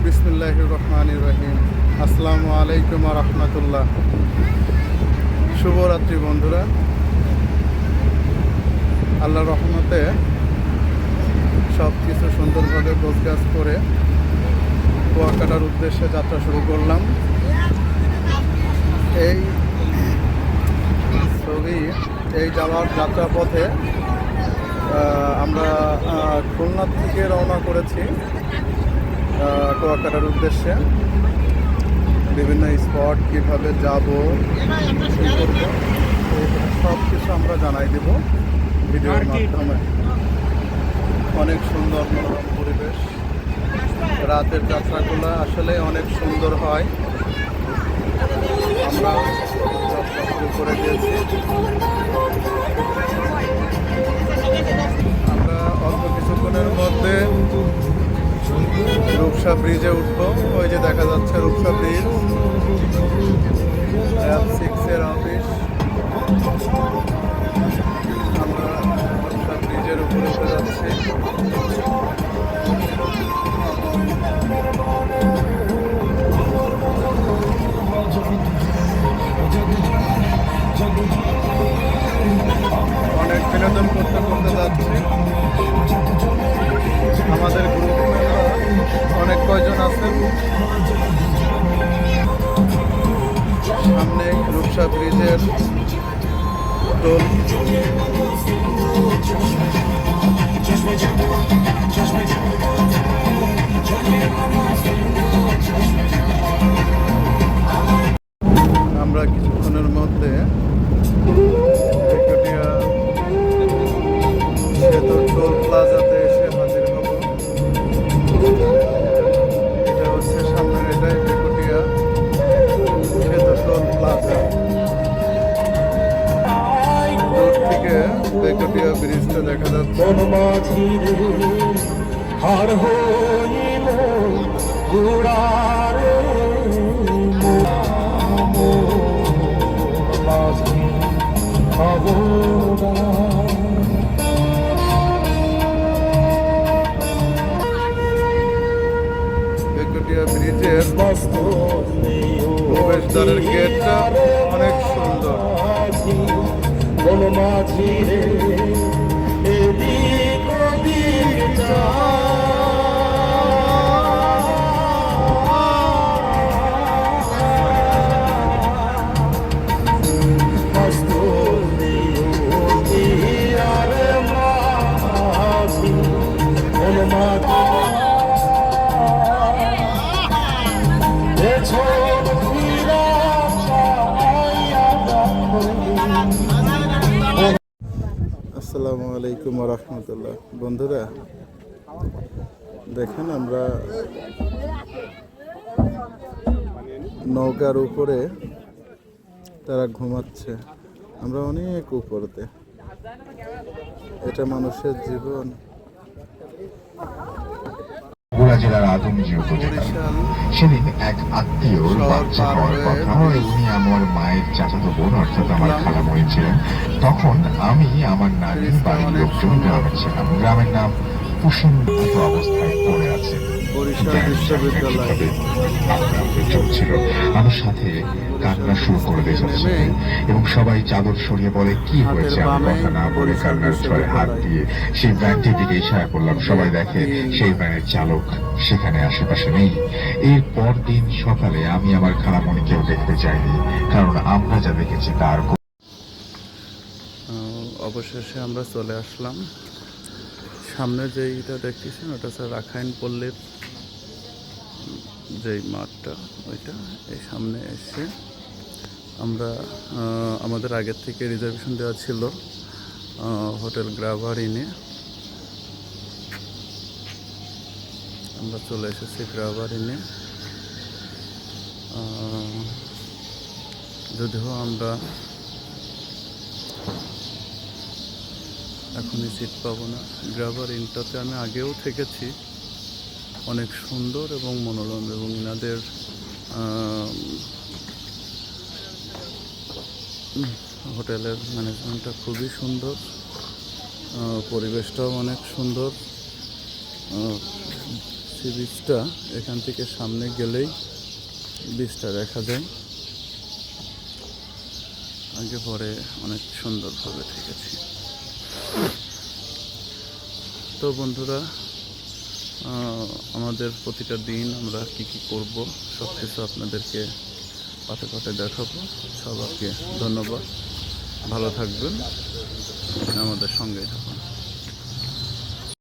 বিসমিল্লাহির রহমানির রহিম। আসসালামু আলাইকুম ওয়া রাহমাতুল্লাহ। শুভরাত্রি বন্ধুরা। আল্লাহর রহমতে সব কিছু সুন্দরভাবে গোছগাছ করে কুয়াকাটার উদ্দেশ্যে যাত্রা শুরু করলাম। এই যাওয়ার যাত্রাপথে আমরা খুলনা থেকে রওনা করেছি কুয়াকাটার উদ্দেশ্যে। বিভিন্ন স্পট কীভাবে যাব, কী করব, সব কিছু আমরা জানাই দেব ভিডিওর মাধ্যমে। অনেক সুন্দর মনোরম পরিবেশ। রাতের যাত্রাগুলো আসলে অনেক সুন্দর হয়। আমরা যাত্রা শুরু করে দিয়েছি। আমরা অল্প কিছুক্ষণের মধ্যে রূপসা ব্রিজে উঠবো। ওই যে দেখা যাচ্ছে রূপসা ব্রিজ, F6-এর অফিস। আমরা রূপসা ব্রিজের উপরে উঠে যাচ্ছি। অনেক বিনোদন করতে করতে যাচ্ছি। আমাদের গ্রুপ মেম্বার অনেক কয়জন আছেন। সামনে রূপসা ব্রিজের টোল। আমরা কিছুক্ষণের মধ্যে টোল প্লাজাতে এসে হাজির হব। এটা হচ্ছে সামনের, এটাই বেকুটিয়া সেতু টোল প্লাজা। দূর থেকে বেকুটিয়া ব্রিজটা দেখা যাচ্ছে। বেকুটিয়া ব্রিজের প্রবেশদ্বারের গেটটা অনেক সুন্দর। আসসালামু আলাইকুম ওয়া রাহমাতুল্লাহ। বন্ধুরা দেখেন, আমরা নৌকার উপরে, তারা ঘুমাচ্ছে। আমরা অনেক উপরেতে। এটা মানুষের জীবন। জেলার আদমজি উপজেলা। সেদিন এক আত্মীয় বাচ্চা হওয়ার কথা। উনি আমার মায়ের চাচাতো বোন, অর্থাৎ আমার খালামণি ছিলেন। তখন আমি আমার নানি বাড়ির লোকজন গ্রামে ছিলাম। গ্রামের নাম কুসুমভূত অবস্থায় পড়ে আছে। চলছিল। আমার সাথে কান্না শুরু করে দিয়েছে এবং সবাই চাদর সরিয়ে বলে কি হয়েছে। আমি কথা না বলে কান্নার ছলে হাত দিয়ে সেই ভ্যানটির দিকে ইশারা করলাম। সবাই দেখে সেই ভ্যানের চালক সেখানে আশেপাশে নেই। এর পর দিন সকালে আমি আমার খালামণিকেও দেখতে চাইনি, কারণ আমরা যা দেখেছি তার। অবশেষে আমরা চলে আসলাম। সামনে যেইটা দেখতেছেন ওটা হচ্ছে রাখাইন পল্লীর যেই মাঠটা, ওইটা। এই সামনে এসে আমরা আমাদের আগের থেকে রিজার্ভেশন দেওয়া ছিল হোটেল গ্রাভার ইনে। আমরা চলে এসেছি গ্রাভার ইনে। যদিও আমরা এখনই সিট পাবো না। গ্রাভার ইনটাতে আমি আগেও থেকেছি। অনেক সুন্দর এবং মনোরম, এবং এনাদের হোটেলের ম্যানেজমেন্টটা খুবই সুন্দর। পরিবেশটাও অনেক সুন্দর। সি বিচটা এখান থেকে সামনে গেলেই বিচটা দেখা যায়। আগে পরে অনেক সুন্দরভাবে থেকেছি। তো বন্ধুরা, আমাদের প্রতিটা দিন আমরা কি কি করব সব কিছু আপনাদেরকে পাতে পাতে দেখাবো। সবাইকে ধন্যবাদ, ভালো থাকবেন, আমাদের সঙ্গেই থাকুন।